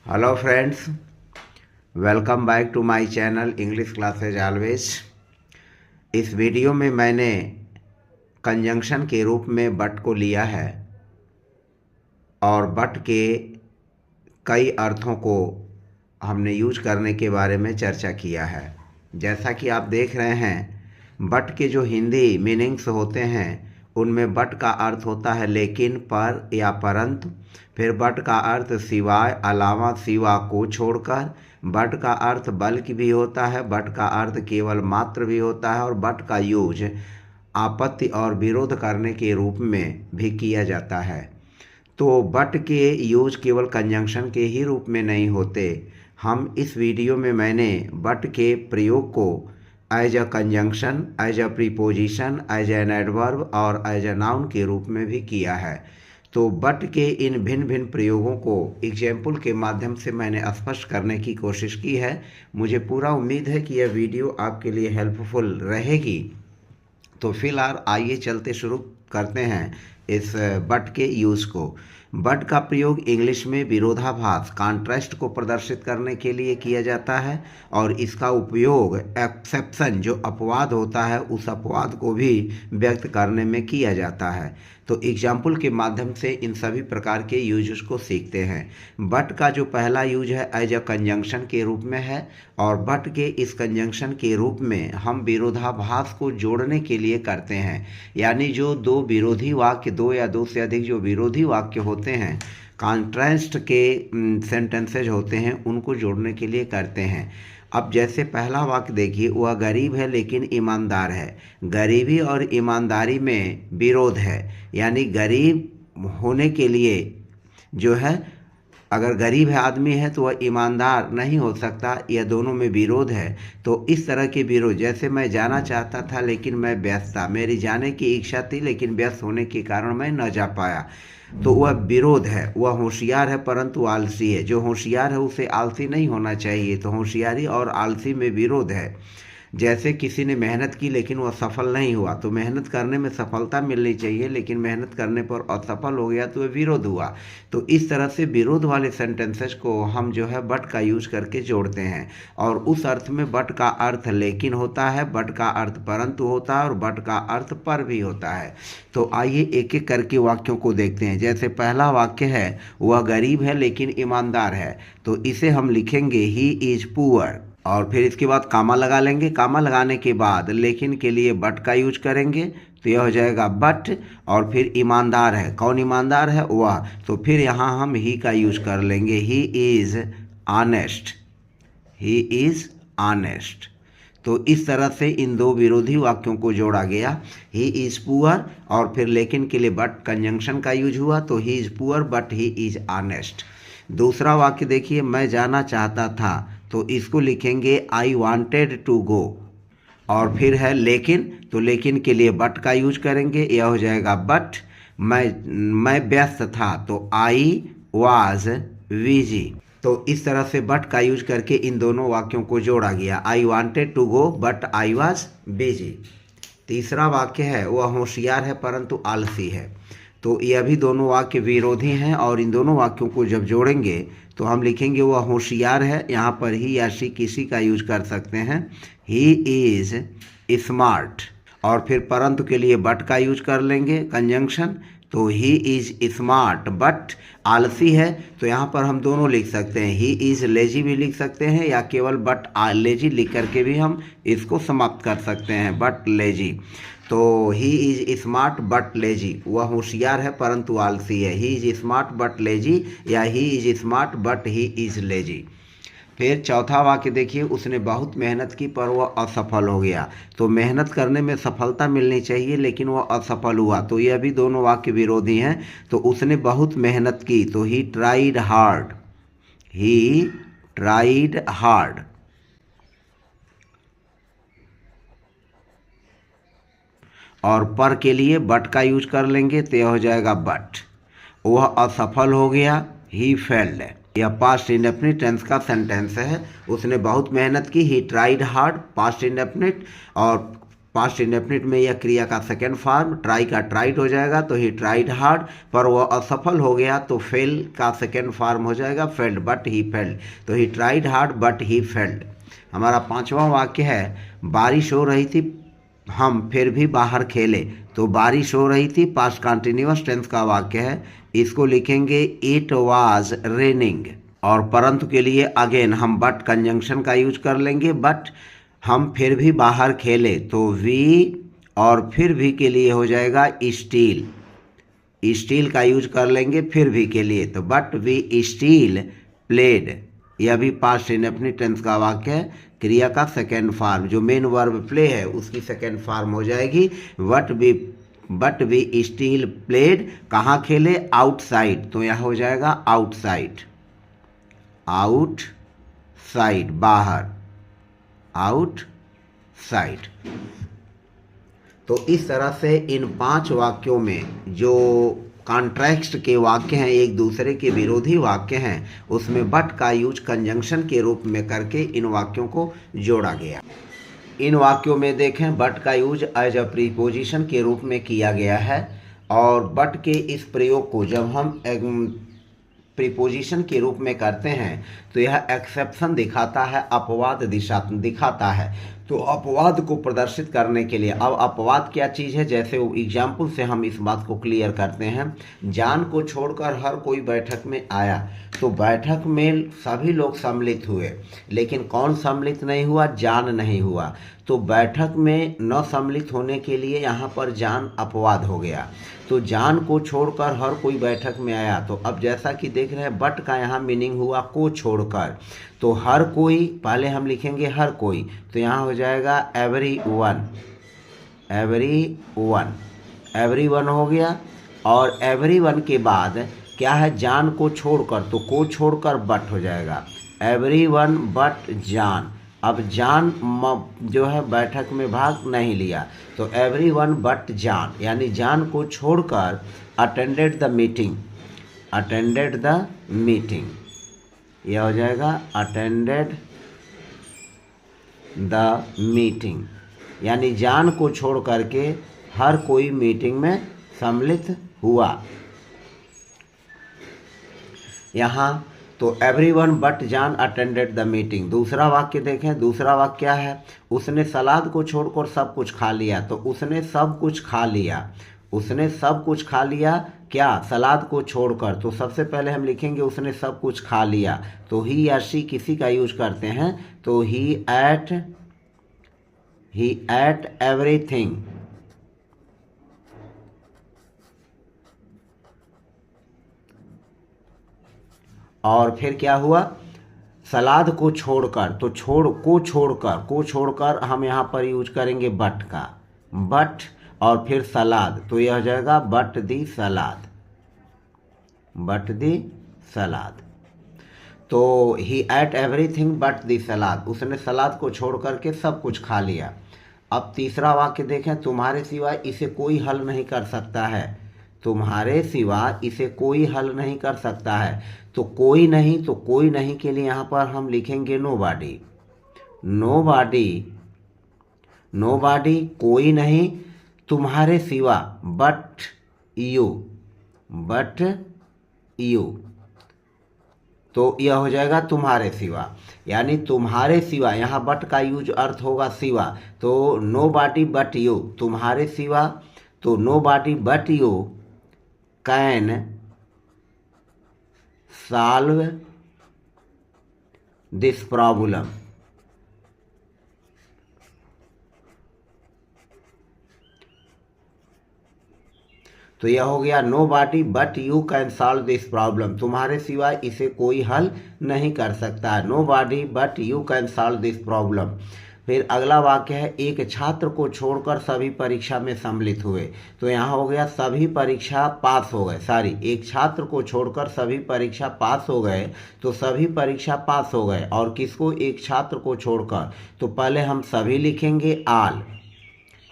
Hello friends, welcome back to my channel English classes always. इस video में मैंने conjunction के रूप में बट को लिया है और बट के कई अर्थों को हमने यूज करने के बारे में चर्चा किया है। जैसा कि आप देख रहे हैं, बट के जो हिंदी मीनिंग्स होते हैं उनमें बट का अर्थ होता है लेकिन, पर या परंतु। फिर बट का अर्थ सिवाय, अलावा, सिवा को छोड़कर। बट का अर्थ बल्कि भी होता है, बट का अर्थ केवल मात्र भी होता है और बट का यूज आपत्ति और विरोध करने के रूप में भी किया जाता है। तो बट के यूज केवल कंजंक्शन के ही रूप में नहीं होते। हम इस वीडियो में मैंने बट के प्रयोग को as a conjunction, as a preposition, as an adverb और एज अ नाउन के रूप में भी किया है। तो बट के इन भिन्न भिन्न प्रयोगों को एग्जाम्पल के माध्यम से मैंने स्पष्ट करने की कोशिश की है। मुझे पूरा उम्मीद है कि यह वीडियो आपके लिए हेल्पफुल रहेगी। तो फिलहाल आइए चलते शुरू करते हैं इस बट के यूज़ को। बट का प्रयोग इंग्लिश में विरोधाभास, कॉन्ट्रास्ट को प्रदर्शित करने के लिए किया जाता है और इसका उपयोग एक्सेप्शन, जो अपवाद होता है, उस अपवाद को भी व्यक्त करने में किया जाता है। तो एग्जाम्पल के माध्यम से इन सभी प्रकार के यूजेस को सीखते हैं। बट का जो पहला यूज है एज अ कंजंक्शन के रूप में है और बट के इस कंजंक्शन के रूप में हम विरोधाभास को जोड़ने के लिए करते हैं। यानी जो दो विरोधी वाक्य, दो या दो से अधिक जो विरोधी वाक्य होते हैं, कॉन्ट्रास्ट के सेंटेंसेज होते हैं, उनको जोड़ने के लिए करते हैं। अब जैसे पहला वाक्य देखिए, वह गरीब है लेकिन ईमानदार है। गरीबी और ईमानदारी में विरोध है, यानी गरीब होने के लिए जो है, अगर गरीब है आदमी है तो वह ईमानदार नहीं हो सकता, यह दोनों में विरोध है। तो इस तरह के विरोध, जैसे मैं जाना चाहता था लेकिन मैं व्यस्त था, मेरी जाने की इच्छा थी लेकिन व्यस्त होने के कारण मैं न जा पाया, तो वह विरोध है। वह होशियार है परंतु आलसी है। जो होशियार है उसे आलसी नहीं होना चाहिए, तो होशियारी और आलसी में विरोध है। जैसे किसी ने मेहनत की लेकिन वह सफल नहीं हुआ, तो मेहनत करने में सफलता मिलनी चाहिए लेकिन मेहनत करने पर असफल हो गया तो वह विरोध हुआ। तो इस तरह से विरोध वाले सेंटेंसेस को हम जो है बट का यूज करके जोड़ते हैं और उस अर्थ में बट का अर्थ लेकिन होता है, बट का अर्थ परंतु होता है और बट का अर्थ पर भी होता है। तो आइए एक एक करके वाक्यों को देखते हैं। जैसे पहला वाक्य है, वह गरीब है लेकिन ईमानदार है, तो इसे हम लिखेंगे ही इज पुअर और फिर इसके बाद कामा लगा लेंगे। कामा लगाने के बाद लेकिन के लिए बट का यूज करेंगे, तो यह हो जाएगा बट। और फिर ईमानदार है, कौन ईमानदार है? वह। तो फिर यहाँ हम ही का यूज कर लेंगे, he is honest, he is honest. तो इस तरह से इन दो विरोधी वाक्यों को जोड़ा गया। ही इज पुअर और फिर लेकिन के लिए बट कंजंक्शन का यूज हुआ, तो he is poor but he is honest. दूसरा वाक्य देखिए, मैं जाना चाहता था, तो इसको लिखेंगे आई वांटेड टू गो। और फिर है लेकिन, तो लेकिन के लिए बट का यूज करेंगे, यह हो जाएगा बट। मैं व्यस्त था, तो आई वाज बिजी। तो इस तरह से बट का यूज करके इन दोनों वाक्यों को जोड़ा गया, I wanted to go but I was busy. तीसरा वाक्य है, वह होशियार है परंतु आलसी है। तो यह भी दोनों वाक्य विरोधी हैं और इन दोनों वाक्यों को जब जोड़ेंगे तो हम लिखेंगे वह होशियार है, यहाँ पर ही या शी किसी का यूज कर सकते हैं, ही इज स्मार्ट। और फिर परंतु के लिए बट का यूज कर लेंगे कंजंक्शन, तो ही इज स्मार्ट बट आलसी है, तो यहाँ पर हम दोनों लिख सकते हैं, ही इज लेजी भी लिख सकते हैं या केवल बट लेजी लिख करके भी हम इसको समाप्त कर सकते हैं, बट लेजी। तो he is smart but lazy, वह होशियार है परंतु आलसी है, he is smart but lazy या he is smart but he is lazy. फिर चौथा वाक्य देखिए, उसने बहुत मेहनत की पर वह असफल हो गया। तो मेहनत करने में सफलता मिलनी चाहिए लेकिन वह असफल हुआ, तो यह भी दोनों वाक्य विरोधी हैं। तो उसने बहुत मेहनत की, तो he tried hard, he tried hard. और पर के लिए बट का यूज कर लेंगे, तो यह हो जाएगा बट। वह असफल हो गया, ही फेल्ड। यह पास्ट इंडेफिनिट टेंस का सेंटेंस है। उसने बहुत मेहनत की, he tried hard, past indefinite, और पास्ट इंडेफिनिट में यह क्रिया का सेकेंड फॉर्म, ट्राई का ट्राइड हो जाएगा तो ही ट्राइड हार्ड, पर वह असफल हो गया तो फेल का सेकेंड फॉर्म हो जाएगा फेल्ड, बट ही फेल्ड, तो he tried hard but he failed. हमारा पांचवा वाक्य है बारिश हो रही थी हम फिर भी बाहर खेले, तो बारिश हो रही थी पास्ट कंटिन्यूअस टेंस का वाक्य है, इसको लिखेंगे इट वाज रेनिंग। और परंतु के लिए अगेन हम बट कंजंक्शन का यूज कर लेंगे, बट हम फिर भी बाहर खेले तो वी और फिर भी के लिए हो जाएगा स्टील, स्टील का यूज कर लेंगे फिर भी के लिए, तो बट वी स्टील प्लेड, यह भी पास्ट इंडेफिनिट टेंस का वाक्य है, क्रिया का सेकेंड फॉर्म जो मेन वर्ब प्ले है उसकी सेकेंड फॉर्म हो जाएगी बट वी स्टील प्लेड। कहाँ खेले? आउटसाइड, तो यह हो जाएगा आउटसाइड, आउटसाइड बाहर, आउटसाइड। तो इस तरह से इन 5 वाक्यों में जो कॉन्ट्रैक्ट के वाक्य हैं, एक दूसरे के विरोधी वाक्य हैं, उसमें बट का यूज कंजंक्शन के रूप में करके इन वाक्यों को जोड़ा गया। इन वाक्यों में देखें बट का यूज एज अ प्रीपोजिशन के रूप में किया गया है, और बट के इस प्रयोग को जब हम प्रीपोजिशन के रूप में करते हैं तो यह एक्सेप्शन दिखाता है, अपवाद दिशा दिखाता है। तो अपवाद को प्रदर्शित करने के लिए, अब अपवाद क्या चीज़ है, जैसे एग्जाम्पल से हम इस बात को क्लियर करते हैं। जान को छोड़कर हर कोई बैठक में आया, तो बैठक में सभी लोग सम्मिलित हुए, लेकिन कौन सम्मिलित नहीं हुआ? जान नहीं हुआ। तो बैठक में न सम्मिलित होने के लिए यहाँ पर जान अपवाद हो गया। तो जान को छोड़कर हर कोई बैठक में आया, तो अब जैसा कि देख रहे हैं बट का यहाँ मीनिंग हुआ को छोड़कर, तो हर कोई, पहले हम लिखेंगे हर कोई, तो यहाँ हो जाएगा every one, every one, every one हो गया। और एवरी वन के बाद क्या है? जान को छोड़कर, तो को छोड़कर बट हो जाएगा, एवरी वन बट जान। अब जान जो है बैठक में भाग नहीं लिया, तो एवरी वन बट जान, यानी जान को छोड़कर attended the meeting, attended the meeting, यह हो जाएगा अटेंडेड द मीटिंग, यानी जान को छोड़ करके हर कोई मीटिंग में सम्मिलित हुआ। यहाँ तो एवरीवन बट जान अटेंडेड द मीटिंग। दूसरा वाक्य देखें, दूसरा वाक्य क्या है? उसने सलाद को छोड़कर सब कुछ खा लिया, तो उसने सब कुछ खा लिया, उसने सब कुछ खा लिया क्या? सलाद को छोड़कर। तो सबसे पहले हम लिखेंगे उसने सब कुछ खा लिया, तो ही या शी किसी का यूज करते हैं, तो ही एट एवरीथिंग, और फिर क्या हुआ? सलाद को छोड़कर, तो को छोड़कर हम यहाँ पर यूज करेंगे बट का, बट और फिर सलाद, तो यह हो जाएगा but the salad, but the सलाद। तो ही एट एवरीथिंग बट दी सलाद, उसने सलाद को छोड़ करके सब कुछ खा लिया। अब तीसरा वाक्य देखें, तुम्हारे सिवा इसे कोई हल नहीं कर सकता है, तुम्हारे सिवा इसे कोई हल नहीं कर सकता है। तो कोई नहीं, तो कोई नहीं के लिए यहाँ पर हम लिखेंगे नोबॉडी, नोबॉडी, नोबॉडी कोई नहीं, तुम्हारे सिवा बट यू, बट यू, तो यह हो जाएगा तुम्हारे सिवा, यानी तुम्हारे सिवा, यहाँ बट का यूज अर्थ होगा सिवा, तो नोबॉडी बट यू, तुम्हारे सिवा, तो nobody but you can solve this problem. तो यह हो गया nobody but you can solve this problem, तुम्हारे सिवा इसे कोई हल नहीं कर सकता, nobody but you can solve this problem. फिर अगला वाक्य है, एक छात्र को छोड़कर सभी परीक्षा में सम्मिलित हुए, तो यहाँ हो गया सभी परीक्षा पास हो गए, सॉरी, एक छात्र को छोड़कर सभी परीक्षा पास हो गए, तो सभी परीक्षा पास हो गए, और किसको? एक छात्र को छोड़कर, तो पहले हम सभी लिखेंगे आल,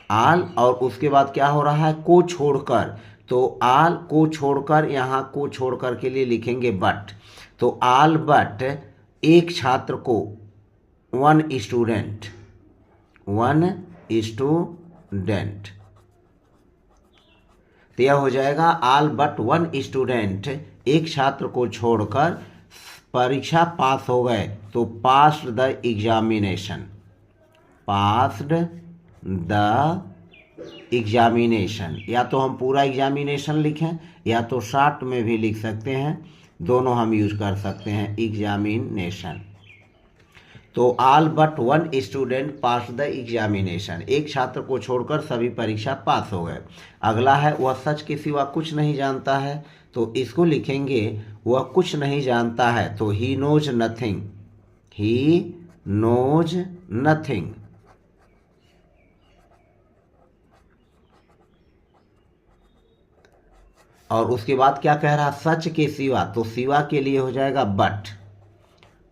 आल, और उसके बाद क्या हो रहा है? को छोड़कर, तो आल को छोड़कर, यहाँ को छोड़कर के लिए लिखेंगे बट, तो आल बट एक छात्र को, वन स्टूडेंट, वन स्टूडेंट। तो यह हो जाएगा ऑल बट वन स्टूडेंट, एक छात्र को छोड़कर परीक्षा पास हो गए, तो passed the examination, passed the examination. या तो हम पूरा एग्जामिनेशन लिखें या तो शॉर्ट में भी लिख सकते हैं, दोनों हम यूज कर सकते हैं, एग्जामिनेशन। तो all but one student pass the examination, एक छात्र को छोड़कर सभी परीक्षा पास हो गए। अगला है वह सच के सिवा कुछ नहीं जानता है, तो इसको लिखेंगे वह कुछ नहीं जानता है, तो he knows nothing, he knows nothing. और उसके बाद क्या कह रहा, सच के सिवा, तो सिवा के लिए हो जाएगा बट,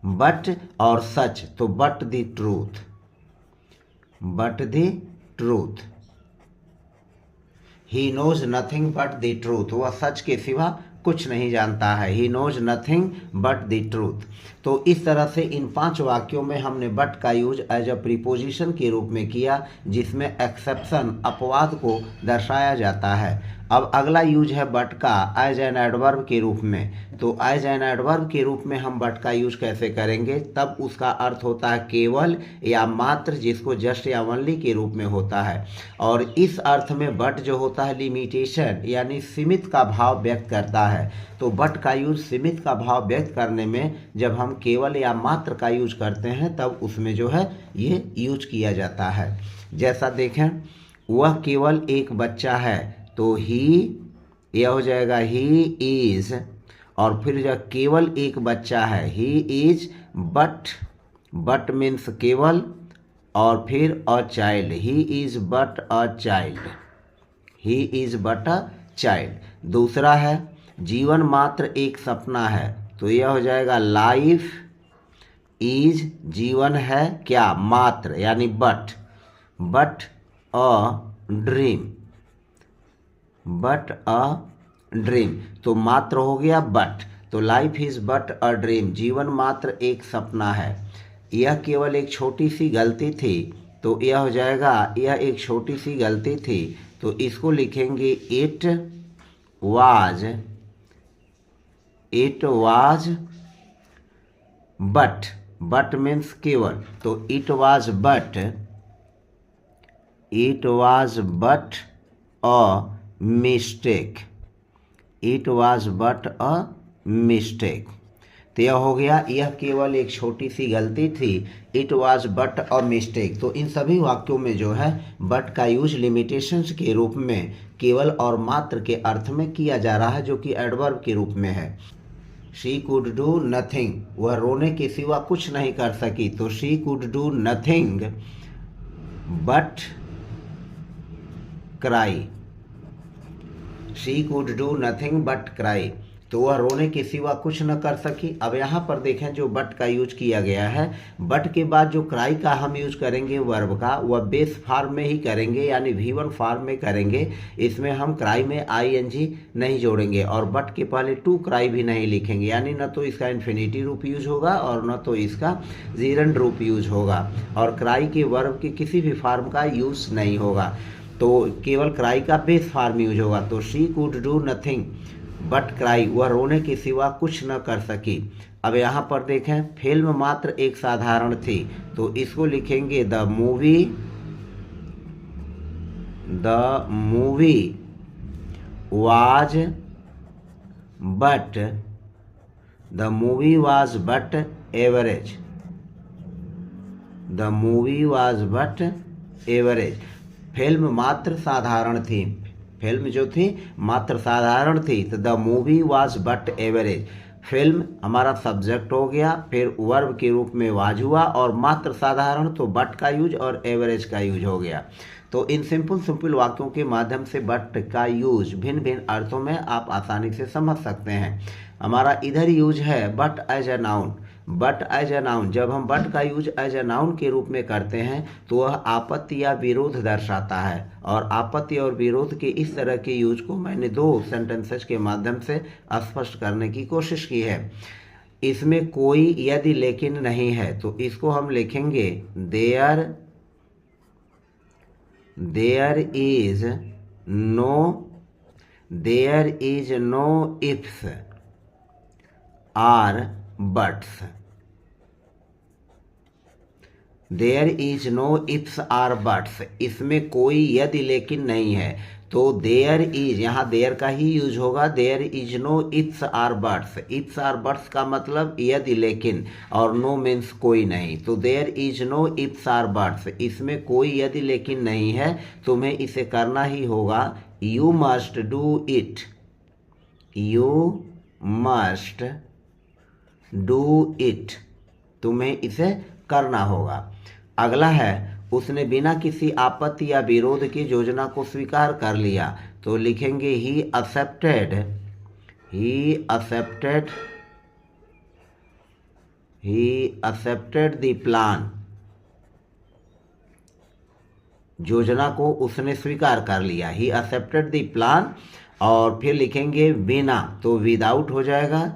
बट और सच, तो but the truth, but the truth. He knows nothing but the truth, वह सच के सिवा कुछ नहीं जानता है, he knows nothing but the truth. तो इस तरह से इन 5 वाक्यों में हमने बट का यूज एज अ प्रीपोजिशन के रूप में किया, जिसमें एक्सेप्शन, अपवाद को दर्शाया जाता है। अब अगला यूज है बट का एज एन एडवर्ब के रूप में। तो एज एन एडवर्ब के रूप में हम बट का यूज कैसे करेंगे, तब उसका अर्थ होता है केवल या मात्र, जिसको जस्ट या ओनली के रूप में होता है। और इस अर्थ में बट जो होता है लिमिटेशन यानी सीमित का भाव व्यक्त करता है। तो बट का यूज सीमित का भाव व्यक्त करने में जब हम केवल या मात्र का यूज करते हैं, तब उसमें जो है ये यूज किया जाता है। जैसा देखें, वह केवल एक बच्चा है, तो ही, यह हो जाएगा ही इज, और फिर जब केवल एक बच्चा है, he is but, but means केवल, और फिर a child, he is but a child, he is but a child. दूसरा है जीवन मात्र एक सपना है, तो यह हो जाएगा लाइफ इज, जीवन है क्या, मात्र, यानी but, but a dream, but a dream. तो मात्र हो गया बट, तो life is but a dream, जीवन मात्र एक सपना है। यह केवल एक छोटी सी गलती थी, तो यह हो जाएगा यह एक छोटी सी गलती थी, तो इसको लिखेंगे it was, it was but, but means केवल, तो it was but, it was but a mistake, it was but a mistake. तो यह हो गया यह केवल एक छोटी सी गलती थी, it was but a mistake. तो इन सभी वाक्यों में जो है बट का यूज लिमिटेशंस के रूप में केवल और मात्र के अर्थ में किया जा रहा है, जो कि एडवर्ब के रूप में है। शी कुड डू नथिंग, वह रोने के सिवा कुछ नहीं कर सकी, तो she could do nothing but cry, she could do nothing but cry, तो वह रोने के सिवा कुछ न कर सकी। अब यहाँ पर देखें जो बट का यूज किया गया है, बट के बाद जो क्राई का हम यूज करेंगे वर्ब का, वह बेस फॉर्म में ही करेंगे, यानी V1 फॉर्म में करेंगे। इसमें हम क्राई में ING नहीं जोड़ेंगे और बट के पहले टू क्राई भी नहीं लिखेंगे, यानी न तो इसका इन्फिनिटी रूप यूज होगा और न तो इसका जीरंड रूप यूज होगा, और क्राई के वर्ब के किसी भी फॉर्म का यूज नहीं होगा, तो केवल क्राई का बेस फॉर्म यूज होगा। तो she could do nothing but cry, वह रोने के सिवा कुछ न कर सकी। अब यहाँ पर देखें फिल्म मात्र एक साधारण थी, तो इसको लिखेंगे the movie, the movie was but, the movie was but average, the movie was but average. Film मात्र साधारण थी, फिल्म जो थी मात्र साधारण थी, तो the movie was but average. Film हमारा सब्जेक्ट हो गया, फिर वर्ब के रूप में वाज हुआ, और मात्र साधारण तो बट का यूज और एवरेज का यूज हो गया। तो इन सिंपल वाक्यों के माध्यम से बट का यूज भिन्न भिन्न अर्थों में आप आसानी से समझ सकते हैं। हमारा इधर यूज है but as a noun, but as a noun. जब हम बट का यूज एज अ नाउन के रूप में करते हैं तो वह आपत्ति या विरोध दर्शाता है, और आपत्ति और विरोध के इस तरह के यूज को मैंने 2 सेंटेंसेस के माध्यम से स्पष्ट करने की कोशिश की है। इसमें कोई यदि लेकिन नहीं है, तो इसको हम लिखेंगे there there is no ifs or buts. There is no ifs or buts, इसमें कोई यदि लेकिन नहीं है। तो देयर इज, यहाँ देयर का ही यूज होगा। There is no ifs or buts, ifs or buts का मतलब यदि लेकिन, और नो मीन्स कोई नहीं। तो there is no ifs or buts, इसमें कोई यदि लेकिन नहीं है, तुम्हें इसे करना ही होगा। You must do it, you must do it, तुम्हें इसे करना होगा। अगला है, उसने बिना किसी आपत्ति या विरोध की योजना को स्वीकार कर लिया। तो लिखेंगे ही एक्सेप्टेड द प्लान, योजना को उसने स्वीकार कर लिया। He accepted the plan. और फिर लिखेंगे बिना, तो विदाउट हो जाएगा,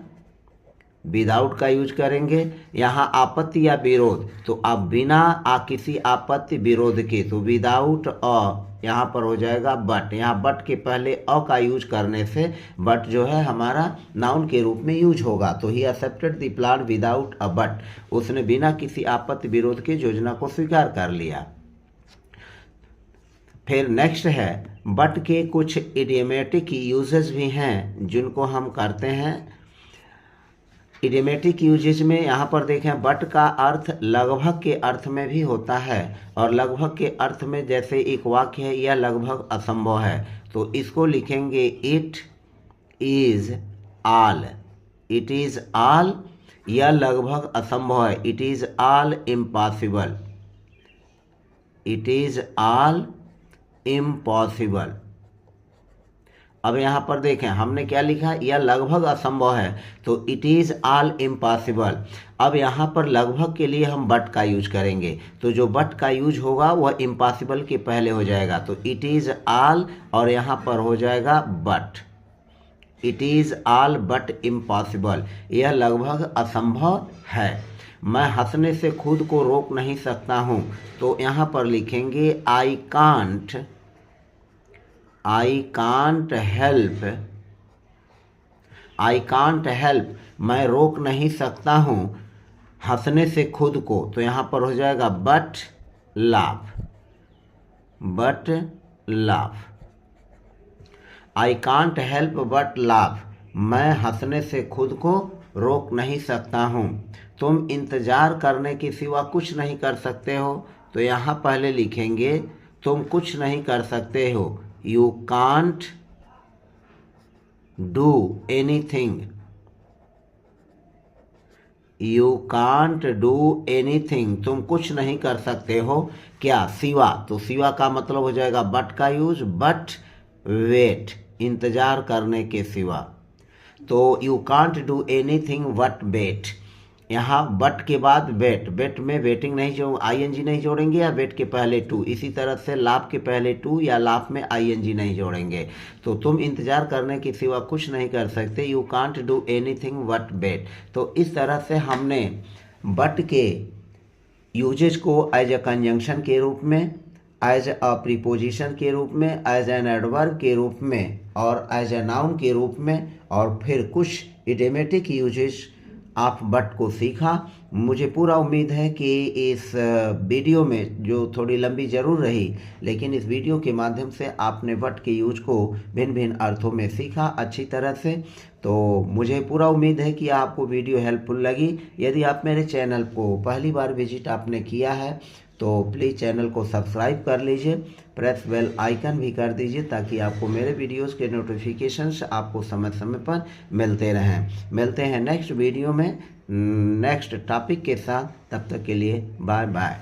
विदाउट का यूज करेंगे। यहाँ आपत्ति या विरोध, तो अब बिना किसी आपत्ति विरोध के, तो विदाउट अ, यहाँ पर हो जाएगा बट। यहाँ बट के पहले अ का यूज करने से बट जो है हमारा नाउन के रूप में यूज होगा। तो he accepted the plan without a but, उसने बिना किसी आपत्ति विरोध के योजना को स्वीकार कर लिया। फिर नेक्स्ट है, बट के कुछ इडियमेटिक यूजेस भी हैं जिनको हम करते हैं। इडियमेटिक यूजेज में यहाँ पर देखें, बट का अर्थ लगभग के अर्थ में भी होता है, और लगभग के अर्थ में जैसे एक वाक्य है, यह लगभग असंभव है, तो इसको लिखेंगे it is all. It is all, यह लगभग असंभव है। It is all impossible, it is all impossible. अब यहाँ पर देखें, हमने क्या लिखा, यह लगभग असंभव है, तो इट इज़ ऑल इम्पॉसिबल। अब यहाँ पर लगभग के लिए हम बट का यूज करेंगे, तो जो बट का यूज होगा वह इम्पॉसिबल के पहले हो जाएगा। तो इट इज़ ऑल, और यहाँ पर हो जाएगा but. It is all but impossible, यह लगभग असंभव है। मैं हंसने से खुद को रोक नहीं सकता हूँ, तो यहाँ पर लिखेंगे आई कांट हेल्प, मैं रोक नहीं सकता हूँ हंसने से खुद को, तो यहाँ पर हो जाएगा but laugh. I can't help but laugh, मैं हंसने से खुद को रोक नहीं सकता हूँ। तुम इंतज़ार करने के सिवा कुछ नहीं कर सकते हो, तो यहाँ पहले लिखेंगे तुम कुछ नहीं कर सकते हो। You can't do anything. You can't do anything. तुम कुछ नहीं कर सकते हो क्या, सिवा। तो सिवा का मतलब हो जाएगा बट का यूज, बट वेट, इंतजार करने के सिवा। तो you can't do anything but wait। यहाँ बट के बाद वेट, वेट में वेटिंग नहीं आईएनजी नहीं जोड़ेंगे, या वेट के पहले टू। इसी तरह से लाभ के पहले टू या लाभ में आईएनजी नहीं जोड़ेंगे। तो तुम इंतजार करने के सिवा कुछ नहीं कर सकते, you can't do anything but wait. तो इस तरह से हमने बट के यूजेज को एज ए कंजंक्शन के रूप में, एज अ प्रीपोजिशन के रूप में, एज एन एडवर्ब के रूप में, और एज ए नाउन के रूप में, और फिर कुछ इडियमेटिक यूजेज आप बट को सीखा। मुझे पूरा उम्मीद है कि इस वीडियो में, जो थोड़ी लंबी ज़रूर रही, लेकिन इस वीडियो के माध्यम से आपने बट के यूज को भिन्न भिन्न अर्थों में सीखा अच्छी तरह से। तो मुझे पूरा उम्मीद है कि आपको वीडियो हेल्पफुल लगी। यदि आप मेरे चैनल को पहली बार विजिट आपने किया है, तो प्लीज़ चैनल को सब्सक्राइब कर लीजिए, प्रेस बेल आइकन भी कर दीजिए, ताकि आपको मेरे वीडियोस के नोटिफिकेशंस आपको समय समय पर मिलते रहें। मिलते हैं नेक्स्ट वीडियो में नेक्स्ट टॉपिक के साथ, तब तक के लिए बाय बाय।